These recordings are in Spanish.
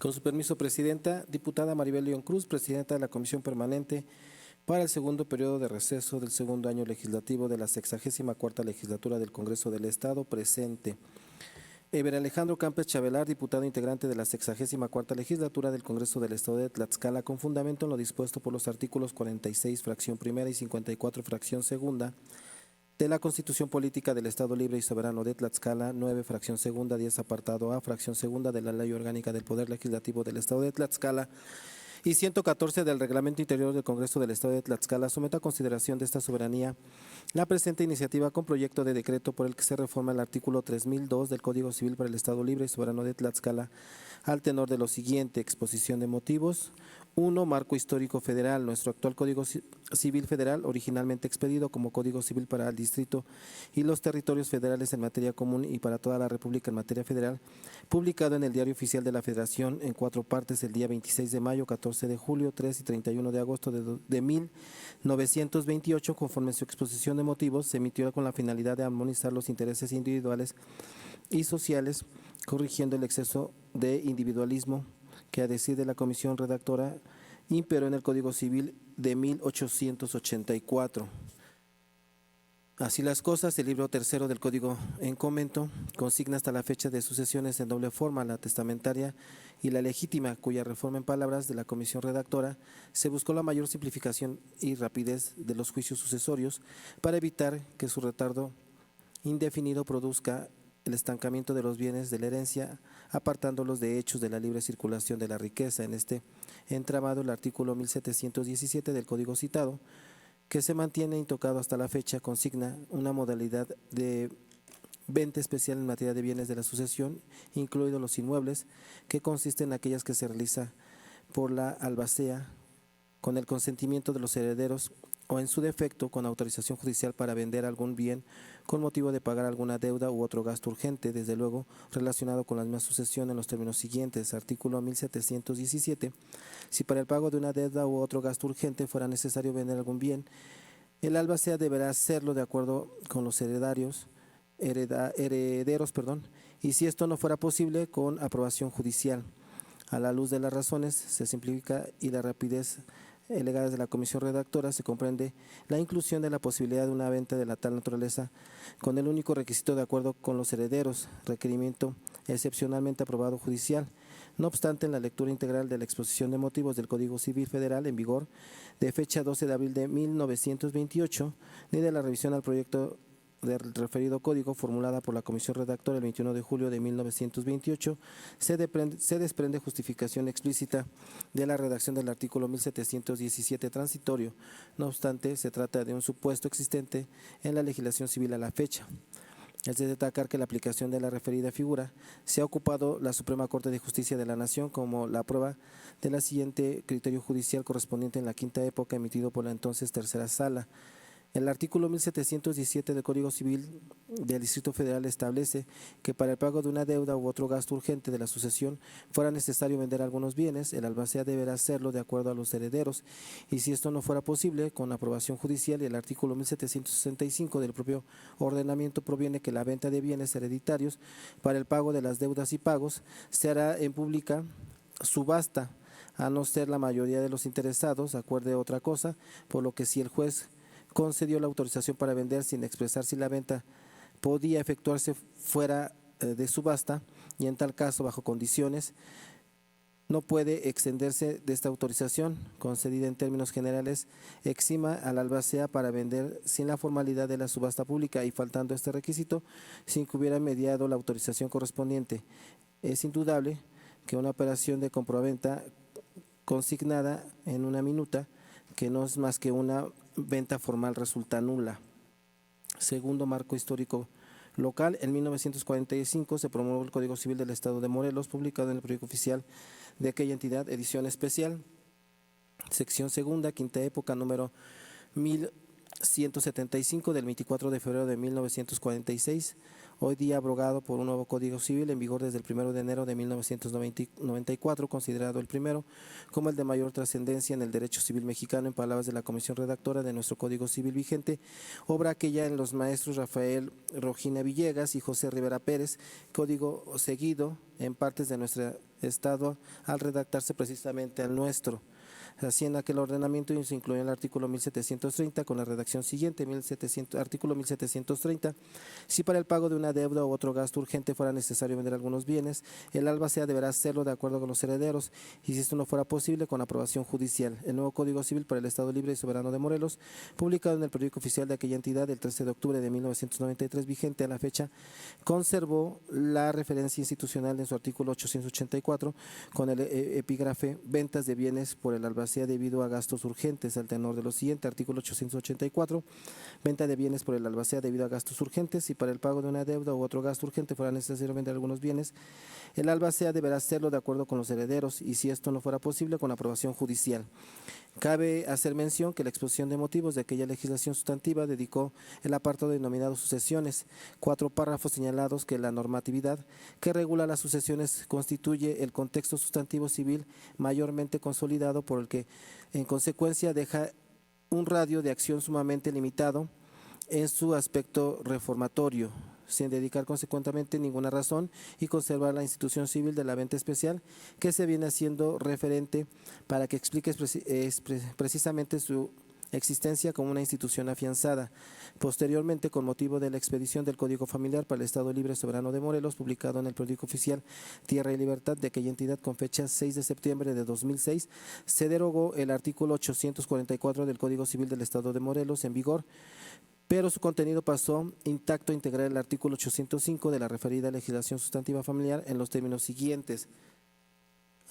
Con su permiso, Presidenta, diputada Maribel León Cruz, Presidenta de la Comisión Permanente para el segundo periodo de receso del segundo año legislativo de la 64ª Legislatura del Congreso del Estado, presente. Eber Alejandro Campes Chavelar, diputado integrante de la 64ª Legislatura del Congreso del Estado de Tlaxcala, con fundamento en lo dispuesto por los artículos 46, fracción primera y 54, fracción segunda, de la Constitución Política del Estado Libre y Soberano de Tlaxcala, 9, fracción segunda, 10, apartado A, fracción segunda de la Ley Orgánica del Poder Legislativo del Estado de Tlaxcala y 114 del Reglamento Interior del Congreso del Estado de Tlaxcala, somete a consideración de esta soberanía la presente iniciativa con proyecto de decreto por el que se reforma el artículo 3002 del Código Civil para el Estado Libre y Soberano de Tlaxcala al tenor de lo siguiente: exposición de motivos. 1. Marco histórico federal. Nuestro actual Código Civil Federal, originalmente expedido como Código Civil para el Distrito y los territorios federales en materia común y para toda la República en materia federal, publicado en el Diario Oficial de la Federación en 4 partes el día 26 de mayo, 14 de julio, 3 y 31 de agosto de 1928, conforme a su exposición de motivos, se emitió con la finalidad de armonizar los intereses individuales y sociales, corrigiendo el exceso de individualismo que, a decir de la comisión redactora, imperó en el Código Civil de 1884. Así las cosas, el libro tercero del Código en comento consigna hasta la fecha de sucesiones en doble forma, la testamentaria y la legítima, cuya reforma, en palabras de la comisión redactora, se buscó la mayor simplificación y rapidez de los juicios sucesorios para evitar que su retardo indefinido produzca el estancamiento de los bienes de la herencia, apartándolos de hechos de la libre circulación de la riqueza. En este entramado, el artículo 1717 del Código citado, que se mantiene intocado hasta la fecha, consigna una modalidad de venta especial en materia de bienes de la sucesión, incluidos los inmuebles, que consiste en aquellas que se realiza por la albacea con el consentimiento de los herederos o, en su defecto, con autorización judicial para vender algún bien con motivo de pagar alguna deuda u otro gasto urgente, desde luego relacionado con la misma sucesión, en los términos siguientes. Artículo 1717. Si para el pago de una deuda u otro gasto urgente fuera necesario vender algún bien, el albacea deberá hacerlo de acuerdo con los herederos, y si esto no fuera posible, con aprobación judicial. A la luz de las razones se simplifica y la rapidez elegadas de la comisión redactora, se comprende la inclusión de la posibilidad de una venta de la tal naturaleza con el único requisito de acuerdo con los herederos, requerimiento excepcionalmente aprobado judicial. No obstante, en la lectura integral de la exposición de motivos del Código Civil Federal en vigor de fecha 12 de abril de 1928, ni de la revisión al proyecto del referido código formulada por la comisión redactora el 21 de julio de 1928, se desprende justificación explícita de la redacción del artículo 1717 transitorio. No obstante, se trata de un supuesto existente en la legislación civil a la fecha. Es de destacar que la aplicación de la referida figura se ha ocupado la Suprema Corte de Justicia de la Nación como la prueba de la siguiente criterio judicial correspondiente en la quinta época, emitido por la entonces tercera sala. El artículo 1717 del Código Civil del Distrito Federal establece que para el pago de una deuda u otro gasto urgente de la sucesión fuera necesario vender algunos bienes, el albacea deberá hacerlo de acuerdo a los herederos, y si esto no fuera posible, con aprobación judicial. Y el artículo 1765 del propio ordenamiento proviene que la venta de bienes hereditarios para el pago de las deudas y pagos se hará en pública subasta, a no ser la mayoría de los interesados acuerde otra cosa, por lo que si el juez concedió la autorización para vender sin expresar si la venta podía efectuarse fuera de subasta, y en tal caso, bajo condiciones, no puede extenderse de esta autorización concedida en términos generales, exima al albacea para vender sin la formalidad de la subasta pública y, faltando este requisito, sin que hubiera mediado la autorización correspondiente. Es indudable que una operación de compraventa consignada en una minuta, que no es más que una venta formal, resulta nula. Segundo marco histórico local, en 1945 se promulgó el Código Civil del Estado de Morelos, publicado en el periódico oficial de aquella entidad, edición especial, sección segunda, quinta época, número 1175, del 24 de febrero de 1946, hoy día abrogado por un nuevo Código Civil en vigor desde el 1 de enero de 1994, considerado el primero como el de mayor trascendencia en el derecho civil mexicano, en palabras de la comisión redactora de nuestro Código Civil vigente, obra aquella en los maestros Rafael Rojina Villegas y José Rivera Pérez, código seguido en partes de nuestro estado al redactarse precisamente al nuestro. Así, en aquel ordenamiento se incluyó el artículo 1730 con la redacción siguiente, artículo 1730. Si para el pago de una deuda u otro gasto urgente fuera necesario vender algunos bienes, el albacea deberá hacerlo de acuerdo con los herederos y, si esto no fuera posible, con aprobación judicial. El nuevo Código Civil para el Estado Libre y Soberano de Morelos, publicado en el periódico oficial de aquella entidad el 13 de octubre de 1993, vigente a la fecha, conservó la referencia institucional en su artículo 884 con el epígrafe ventas de bienes por el albacea debido a gastos urgentes, al tenor de lo siguiente: artículo 884, venta de bienes por el albacea debido a gastos urgentes. Y para el pago de una deuda u otro gasto urgente fuera necesario vender algunos bienes, el albacea deberá hacerlo de acuerdo con los herederos y, si esto no fuera posible, con aprobación judicial. Cabe hacer mención que la exposición de motivos de aquella legislación sustantiva dedicó el apartado denominado sucesiones, 4 párrafos señalados que la normatividad que regula las sucesiones constituye el contexto sustantivo civil mayormente consolidado, por el que en consecuencia deja un radio de acción sumamente limitado en su aspecto reformatorio, sin dedicar consecuentemente ninguna razón, y conservar la institución civil de la venta especial, que se viene haciendo referente para que explique precisamente su existencia como una institución afianzada. Posteriormente, con motivo de la expedición del Código Familiar para el Estado Libre y Soberano de Morelos, publicado en el periódico oficial Tierra y Libertad de aquella entidad con fecha 6 de septiembre de 2006, se derogó el artículo 844 del Código Civil del Estado de Morelos en vigor, pero su contenido pasó intacto a integrar el artículo 805 de la referida legislación sustantiva familiar en los términos siguientes.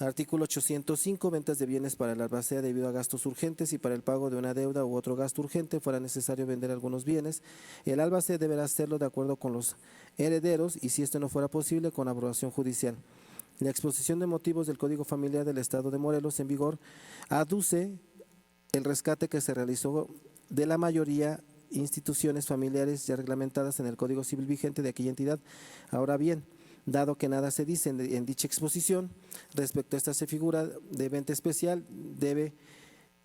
Artículo 805, ventas de bienes para el albacea debido a gastos urgentes. Y para el pago de una deuda u otro gasto urgente fuera necesario vender algunos bienes, el albacea deberá hacerlo de acuerdo con los herederos y, si esto no fuera posible, con aprobación judicial. La exposición de motivos del Código Familiar del Estado de Morelos en vigor aduce el rescate que se realizó de la mayoría instituciones familiares ya reglamentadas en el Código Civil vigente de aquella entidad. Ahora bien, dado que nada se dice en dicha exposición respecto a esta figura de venta especial, debe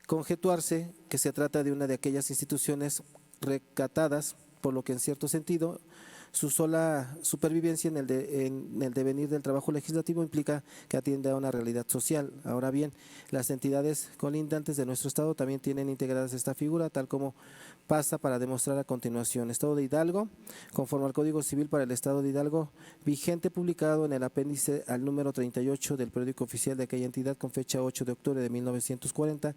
conjeturarse que se trata de una de aquellas instituciones recatadas, por lo que en cierto sentido su sola supervivencia en el devenir del trabajo legislativo implica que atiende a una realidad social. Ahora bien, las entidades colindantes de nuestro estado también tienen integradas esta figura, tal como pasa para demostrar a continuación. Estado de Hidalgo, conforme al Código Civil para el Estado de Hidalgo, vigente, publicado en el apéndice al número 38 del periódico oficial de aquella entidad con fecha 8 de octubre de 1940,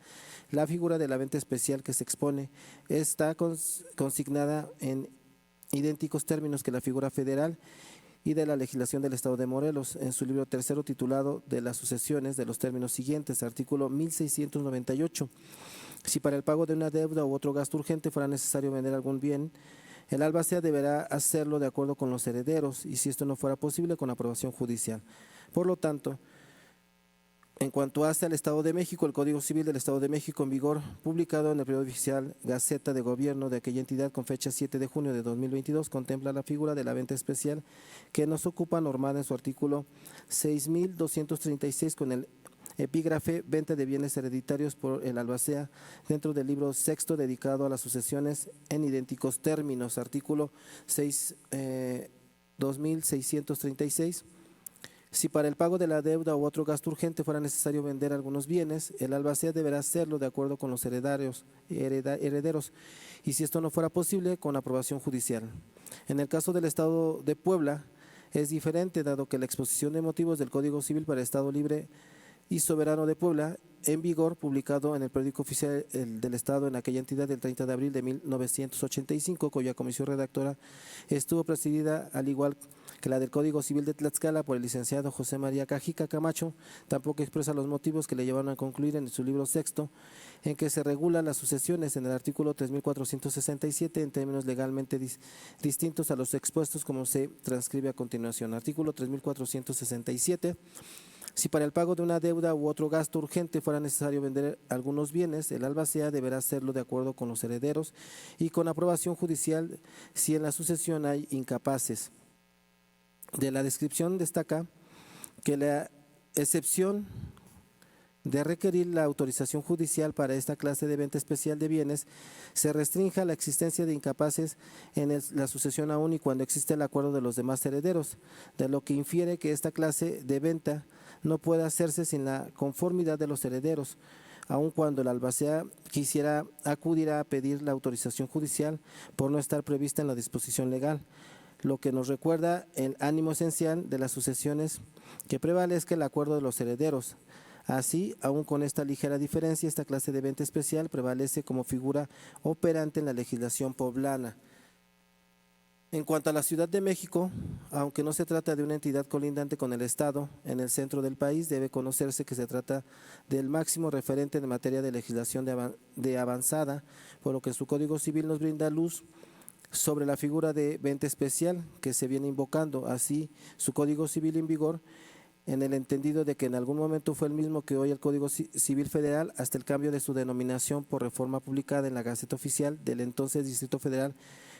la figura de la venta especial que se expone está consignada en idénticos términos que la figura federal y de la legislación del Estado de Morelos, en su libro tercero titulado de las sucesiones, de los términos siguientes. Artículo 1698. Si para el pago de una deuda u otro gasto urgente fuera necesario vender algún bien, el albacea deberá hacerlo de acuerdo con los herederos y, si esto no fuera posible, con aprobación judicial. Por lo tanto, en cuanto hace al Estado de México, el Código Civil del Estado de México en vigor, publicado en el periódico oficial Gaceta de Gobierno de aquella entidad con fecha 7 de junio de 2022, contempla la figura de la venta especial que nos ocupa, normada en su artículo 6236 con el epígrafe venta de bienes hereditarios por el albacea, dentro del libro sexto dedicado a las sucesiones en idénticos términos. Artículo 2636. Si para el pago de la deuda u otro gasto urgente fuera necesario vender algunos bienes, el albacea deberá hacerlo de acuerdo con los herederos y, si esto no fuera posible, con aprobación judicial. En el caso del Estado de Puebla es diferente, dado que la exposición de motivos del Código Civil para el Estado Libre y Soberano de Puebla, en vigor, publicado en el periódico oficial del Estado en aquella entidad del 30 de abril de 1985, cuya comisión redactora estuvo presidida, al igual que la del Código Civil de Tlaxcala, por el licenciado José María Cajica Camacho, tampoco expresa los motivos que le llevaron a concluir en su libro sexto, en que se regulan las sucesiones en el artículo 3467 en términos legalmente distintos a los expuestos, como se transcribe a continuación. Artículo 3467. Si para el pago de una deuda u otro gasto urgente fuera necesario vender algunos bienes, el albacea deberá hacerlo de acuerdo con los herederos y con aprobación judicial si en la sucesión hay incapaces. De la descripción destaca que la excepción de requerir la autorización judicial para esta clase de venta especial de bienes se restrinja la existencia de incapaces en la sucesión aún y cuando existe el acuerdo de los demás herederos, de lo que infiere que esta clase de venta no puede hacerse sin la conformidad de los herederos, aun cuando el albacea quisiera acudir a pedir la autorización judicial por no estar prevista en la disposición legal, lo que nos recuerda el ánimo esencial de las sucesiones que prevalezca el acuerdo de los herederos. Así, aún con esta ligera diferencia, esta clase de venta especial prevalece como figura operante en la legislación poblana. En cuanto a la Ciudad de México, aunque no se trata de una entidad colindante con el Estado en el centro del país, debe conocerse que se trata del máximo referente en materia de legislación de avanzada, por lo que su Código Civil nos brinda luz sobre la figura de venta especial que se viene invocando. Así, su Código Civil en vigor, en el entendido de que en algún momento fue el mismo que hoy el Código Civil Federal, hasta el cambio de su denominación por reforma publicada en la Gaceta Oficial del entonces Distrito Federal,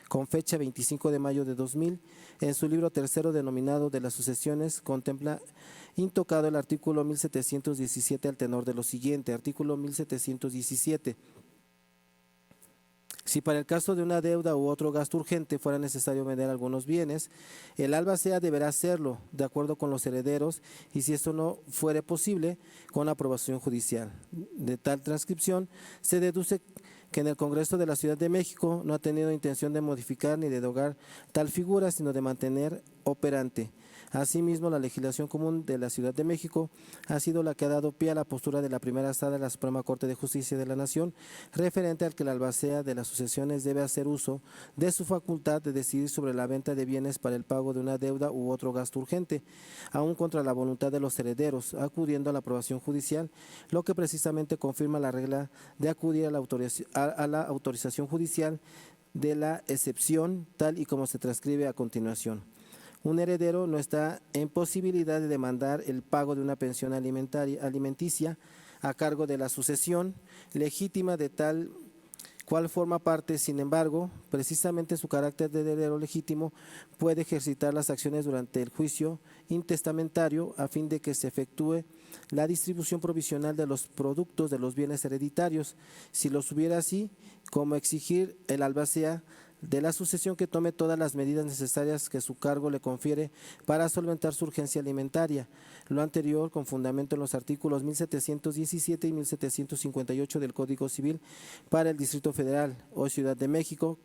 con fecha 25 de mayo de 2000, en su libro tercero denominado de las sucesiones, contempla intocado el artículo 1717 al tenor de lo siguiente. Artículo 1717. Si para el caso de una deuda u otro gasto urgente fuera necesario vender algunos bienes, el albacea deberá hacerlo de acuerdo con los herederos y si esto no fuere posible, con aprobación judicial. De tal transcripción se deduce que en el Congreso de la Ciudad de México no ha tenido intención de modificar ni de derogar tal figura, sino de mantener operante. Asimismo, la legislación común de la Ciudad de México ha sido la que ha dado pie a la postura de la primera sala de la Suprema Corte de Justicia de la Nación, referente al que el albacea de las sucesiones debe hacer uso de su facultad de decidir sobre la venta de bienes para el pago de una deuda u otro gasto urgente, aun contra la voluntad de los herederos, acudiendo a la aprobación judicial, lo que precisamente confirma la regla de acudir a la autorización judicial de la excepción, tal y como se transcribe a continuación. Un heredero no está en posibilidad de demandar el pago de una pensión alimenticia a cargo de la sucesión legítima de tal cual forma parte. Sin embargo, precisamente su carácter de heredero legítimo puede ejercitar las acciones durante el juicio intestamentario a fin de que se efectúe la distribución provisional de los productos de los bienes hereditarios, si los hubiera así, como exigir el albacea de la sucesión que tome todas las medidas necesarias que su cargo le confiere para solventar su urgencia alimentaria. Lo anterior con fundamento en los artículos 1717 y 1758 del Código Civil para el Distrito Federal o Ciudad de México,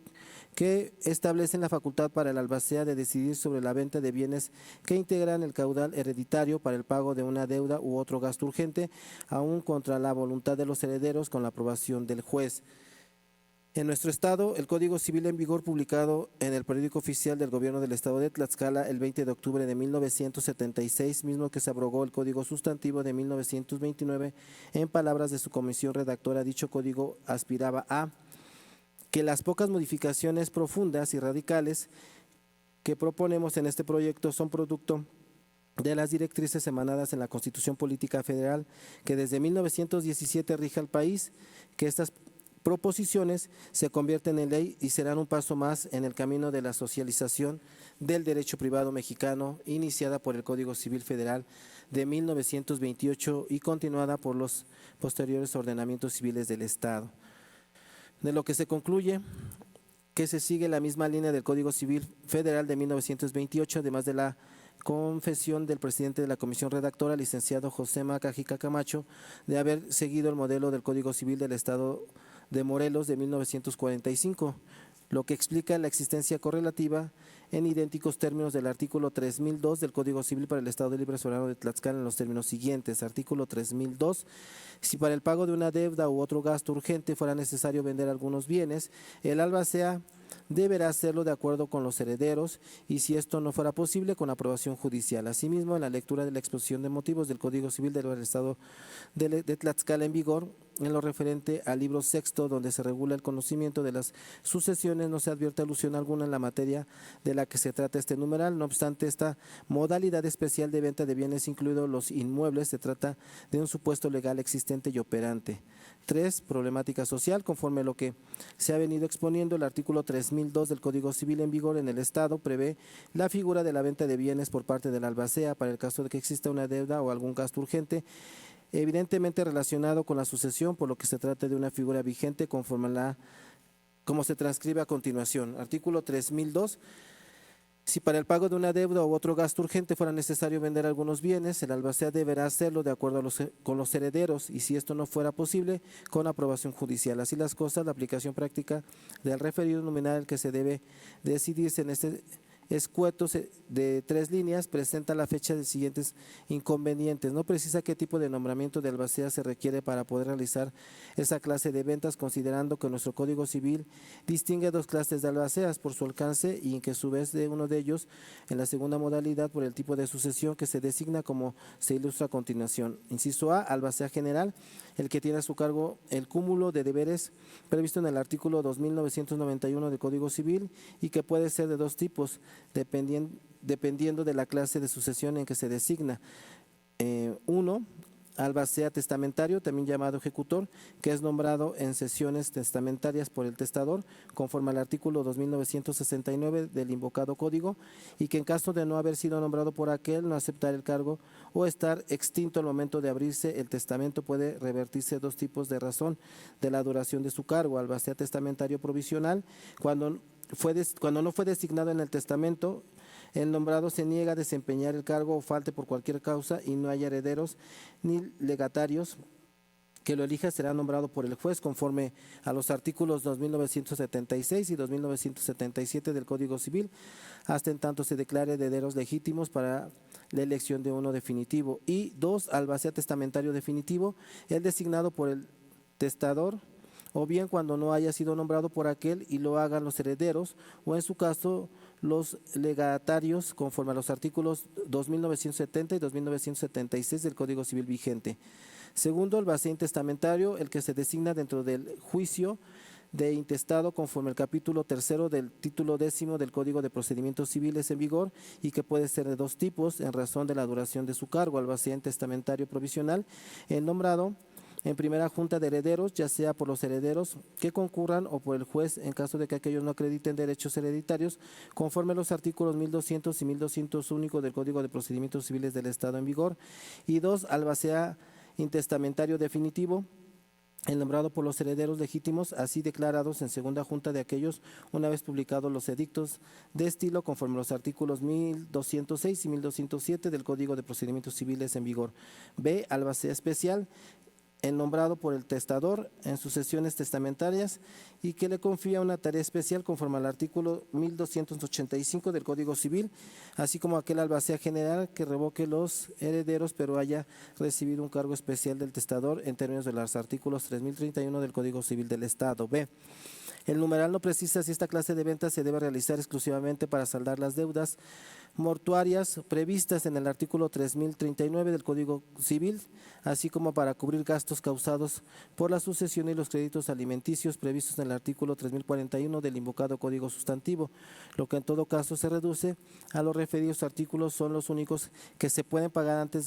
que establecen la facultad para el albacea de decidir sobre la venta de bienes que integran el caudal hereditario para el pago de una deuda u otro gasto urgente, aún contra la voluntad de los herederos con la aprobación del juez. En nuestro estado, el Código Civil en vigor, publicado en el Periódico Oficial del Gobierno del Estado de Tlaxcala el 20 de octubre de 1976, mismo que se abrogó el Código Sustantivo de 1929, en palabras de su comisión redactora, dicho código aspiraba a que las pocas modificaciones profundas y radicales que proponemos en este proyecto son producto de las directrices emanadas en la Constitución Política Federal que desde 1917 rige al país, que estas proposiciones se convierten en ley y serán un paso más en el camino de la socialización del derecho privado mexicano, iniciada por el Código Civil Federal de 1928 y continuada por los posteriores ordenamientos civiles del Estado. De lo que se concluye que se sigue la misma línea del Código Civil Federal de 1928, además de la confesión del presidente de la comisión redactora, licenciado José Cajica Camacho, de haber seguido el modelo del Código Civil del Estado de Morelos de 1945, lo que explica la existencia correlativa en idénticos términos del artículo 3002 del Código Civil para el Estado Libre Soberano de Tlaxcala en los términos siguientes. Artículo 3002. Si para el pago de una deuda u otro gasto urgente fuera necesario vender algunos bienes, el albacea deberá hacerlo de acuerdo con los herederos y si esto no fuera posible, con aprobación judicial. Asimismo, en la lectura de la exposición de motivos del Código Civil del Estado de Tlaxcala en vigor, en lo referente al libro sexto, donde se regula el conocimiento de las sucesiones, no se advierte alusión alguna en la materia de la que se trata este numeral. No obstante, esta modalidad especial de venta de bienes, incluidos los inmuebles, se trata de un supuesto legal existente y operante. 3. Problemática social. Conforme a lo que se ha venido exponiendo, el artículo 3 3002 del Código Civil en vigor en el Estado prevé la figura de la venta de bienes por parte de la albacea para el caso de que exista una deuda o algún gasto urgente, evidentemente relacionado con la sucesión, por lo que se trata de una figura vigente conforme a como se transcribe a continuación. Artículo 3002. Si para el pago de una deuda u otro gasto urgente fuera necesario vender algunos bienes, el albacea deberá hacerlo de acuerdo con los herederos y si esto no fuera posible, con aprobación judicial. Así las cosas, la aplicación práctica del referido nominal que se debe decidirse en este escueto de 3 líneas presenta la fecha de siguientes inconvenientes. No precisa qué tipo de nombramiento de albacea se requiere para poder realizar esa clase de ventas, considerando que nuestro Código Civil distingue dos clases de albaceas por su alcance y en que a su vez de uno de ellos en la segunda modalidad por el tipo de sucesión que se designa como se ilustra a continuación. Inciso A, albacea general, el que tiene a su cargo el cúmulo de deberes previsto en el artículo 2991 del Código Civil y que puede ser de dos tipos, dependiendo de la clase de sucesión en que se designa. Uno, albacea testamentario, también llamado ejecutor, que es nombrado en sesiones testamentarias por el testador, conforme al artículo 2969 del invocado código, y que en caso de no haber sido nombrado por aquel, no aceptar el cargo o estar extinto al momento de abrirse el testamento, puede revertirse dos tipos de razón de la duración de su cargo: albacea testamentario provisional, cuando no fue designado en el testamento, el nombrado se niega a desempeñar el cargo o falte por cualquier causa y no haya herederos ni legatarios que lo elija, será nombrado por el juez conforme a los artículos 2976 y 2977 del Código Civil, hasta en tanto se declare herederos legítimos para la elección de uno definitivo. Y 2, albacea testamentario definitivo, el designado por el testador, o bien cuando no haya sido nombrado por aquel y lo hagan los herederos, o en su caso los legatarios, conforme a los artículos 2970 y 2976 del Código Civil vigente. Segundo, albacea intestamentario, el que se designa dentro del juicio de intestado conforme al capítulo 3 del título 10 del Código de Procedimientos Civiles en vigor y que puede ser de dos tipos en razón de la duración de su cargo: albacea intestamentario provisional, el nombrado en primera junta de herederos, ya sea por los herederos que concurran o por el juez en caso de que aquellos no acrediten derechos hereditarios, conforme a los artículos 1200 y 1201 del Código de Procedimientos Civiles del Estado en vigor. Y 2, albacea intestamentario definitivo, el nombrado por los herederos legítimos, así declarados en segunda junta de aquellos, una vez publicados los edictos de estilo, conforme a los artículos 1206 y 1207 del Código de Procedimientos Civiles en vigor. B, albacea especial, el nombrado por el testador en sucesiones testamentarias y que le confía una tarea especial conforme al artículo 1285 del Código Civil, así como aquel albacea general que revoque los herederos pero haya recibido un cargo especial del testador en términos de los artículos 3031 del Código Civil del Estado. B, el numeral no precisa si esta clase de ventas se debe realizar exclusivamente para saldar las deudas mortuarias previstas en el artículo 3039 del Código Civil, así como para cubrir gastos causados por la sucesión y los créditos alimenticios previstos en el artículo 3041 del invocado Código Sustantivo, lo que en todo caso se reduce a los referidos artículos. Son los únicos que se pueden pagar antes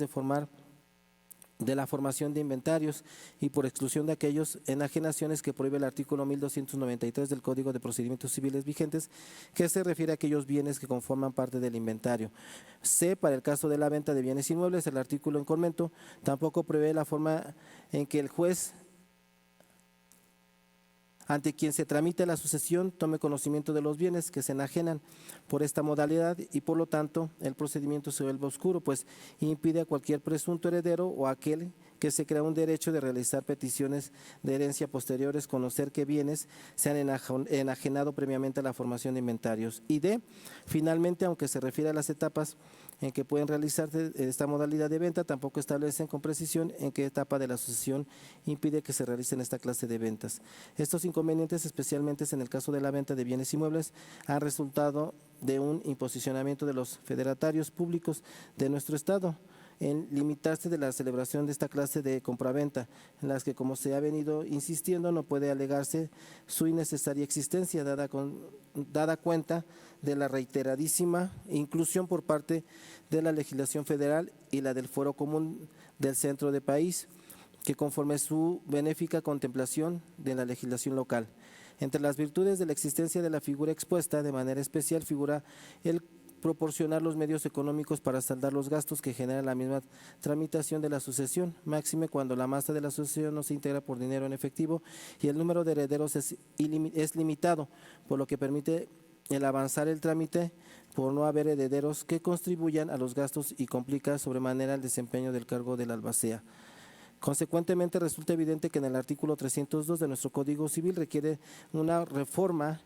de la formación de inventarios y por exclusión de aquellos enajenaciones que prohíbe el artículo 1293 del Código de Procedimientos Civiles vigentes, que se refiere a aquellos bienes que conforman parte del inventario. C, para el caso de la venta de bienes inmuebles, el artículo en comento tampoco prevé la forma en que el juez ante quien se tramite la sucesión tome conocimiento de los bienes que se enajenan por esta modalidad y por lo tanto el procedimiento se vuelve oscuro, pues impide a cualquier presunto heredero o a aquel que se crea un derecho de realizar peticiones de herencia posteriores conocer qué bienes se han enajenado previamente a la formación de inventarios. Y D, finalmente, aunque se refiere a las etapas en que pueden realizarse esta modalidad de venta, tampoco establecen con precisión en qué etapa de la sucesión impide que se realicen esta clase de ventas. Estos inconvenientes, especialmente en el caso de la venta de bienes inmuebles, han resultado de un imposicionamiento de los fedatarios públicos de nuestro Estado en limitarse de la celebración de esta clase de compraventa, en las que, como se ha venido insistiendo, no puede alegarse su innecesaria existencia, dada cuenta de la reiteradísima inclusión por parte de la legislación federal y la del Fuero Común del Centro del país, que conforme su benéfica contemplación de la legislación local. Entre las virtudes de la existencia de la figura expuesta, de manera especial figura el proporcionar los medios económicos para saldar los gastos que genera la misma tramitación de la sucesión, máxime cuando la masa de la sucesión no se integra por dinero en efectivo y el número de herederos es limitado, por lo que permite el avanzar el trámite por no haber herederos que contribuyan a los gastos y complica sobremanera el desempeño del cargo del albacea. Consecuentemente, resulta evidente que en el artículo 302 de nuestro Código Civil requiere una reforma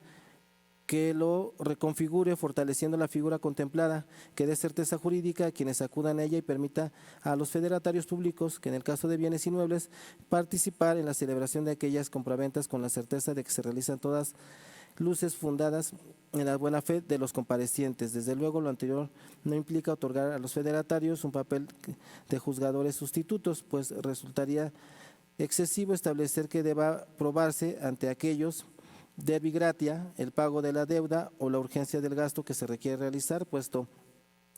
que lo reconfigure fortaleciendo la figura contemplada, que dé certeza jurídica a quienes acudan a ella y permita a los federatarios públicos, que en el caso de bienes inmuebles, participar en la celebración de aquellas compraventas con la certeza de que se realizan todas luces fundadas en la buena fe de los comparecientes. Desde luego, lo anterior no implica otorgar a los federatarios un papel de juzgadores sustitutos, pues resultaría excesivo establecer que deba probarse ante aquellos debi gratia el pago de la deuda o la urgencia del gasto que se requiere realizar, puesto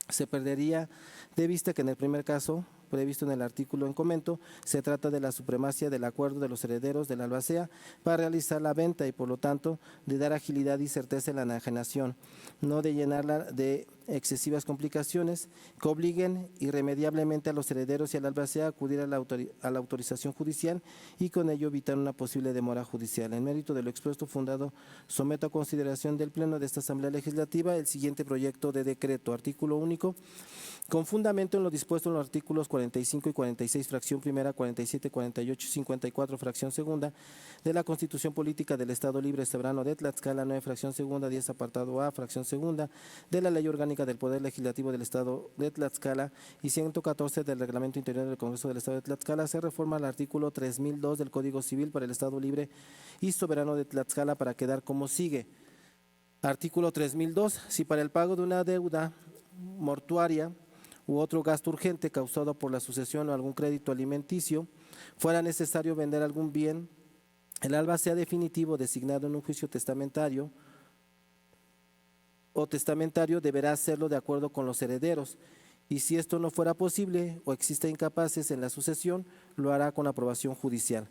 se perdería de vista que en el primer caso previsto en el artículo en comento, se trata de la supremacia del acuerdo de los herederos de la albacea para realizar la venta y por lo tanto de dar agilidad y certeza en la enajenación, no de llenarla de excesivas complicaciones que obliguen irremediablemente a los herederos y a la albacea a acudir a la autorización judicial y con ello evitar una posible demora judicial. En mérito de lo expuesto fundado, someto a consideración del Pleno de esta Asamblea Legislativa el siguiente proyecto de decreto, artículo único, con fundamento en lo dispuesto en los artículos 45 y 46, fracción primera, 47, 48 y 54, fracción segunda, de la Constitución Política del Estado Libre Soberano de Tlaxcala, 9, fracción segunda, 10, apartado A, fracción segunda, de la Ley Orgánica del Poder Legislativo del Estado de Tlaxcala y 114 del Reglamento Interior del Congreso del Estado de Tlaxcala, se reforma el artículo 3002 del Código Civil para el Estado Libre y Soberano de Tlaxcala para quedar como sigue. Artículo 3002. Si para el pago de una deuda mortuaria u otro gasto urgente causado por la sucesión o algún crédito alimenticio fuera necesario vender algún bien, el albacea definitivo designado en un juicio testamentario o testamentario deberá hacerlo de acuerdo con los herederos, y si esto no fuera posible o existe incapaces en la sucesión, lo hará con aprobación judicial.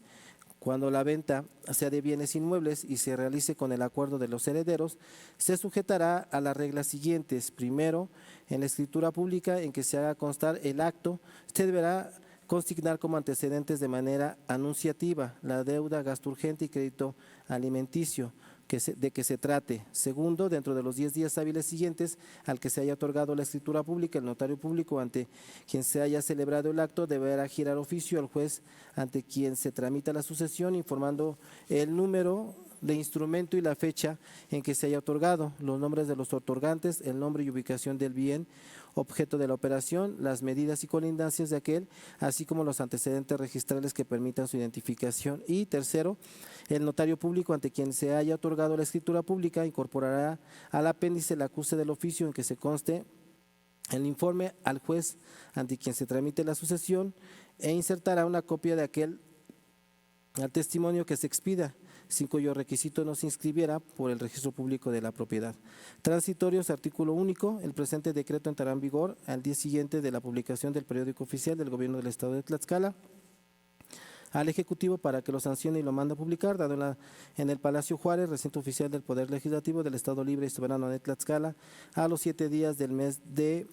Cuando la venta sea de bienes inmuebles y se realice con el acuerdo de los herederos, se sujetará a las reglas siguientes. Primero, en la escritura pública en que se haga constar el acto, se deberá consignar como antecedentes de manera anunciativa la deuda, gasto urgente y crédito alimenticio de que se trate. Segundo, dentro de los 10 días hábiles siguientes al que se haya otorgado la escritura pública, el notario público ante quien se haya celebrado el acto deberá girar oficio al juez ante quien se tramita la sucesión informando el número de instrumento y la fecha en que se haya otorgado, los nombres de los otorgantes, el nombre y ubicación del bien, objeto de la operación, las medidas y colindancias de aquel, así como los antecedentes registrales que permitan su identificación. Y tercero, el notario público ante quien se haya otorgado la escritura pública incorporará al apéndice el acuse del oficio en que se conste el informe al juez ante quien se tramite la sucesión e insertará una copia de aquel al testimonio que se expida, sin cuyo requisito no se inscribiera por el registro público de la propiedad. Transitorios, artículo único. El presente decreto entrará en vigor al día siguiente de la publicación del periódico oficial del Gobierno del Estado de Tlaxcala al Ejecutivo para que lo sancione y lo mande a publicar, dado en el Palacio Juárez, recinto oficial del Poder Legislativo del Estado Libre y Soberano de Tlaxcala, a los 7 días del mes de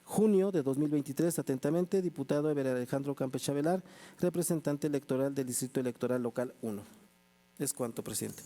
junio de 2023, atentamente, diputado Eber Alejandro Campeche Avelar, representante electoral del Distrito Electoral Local 1. Es cuanto, presidente.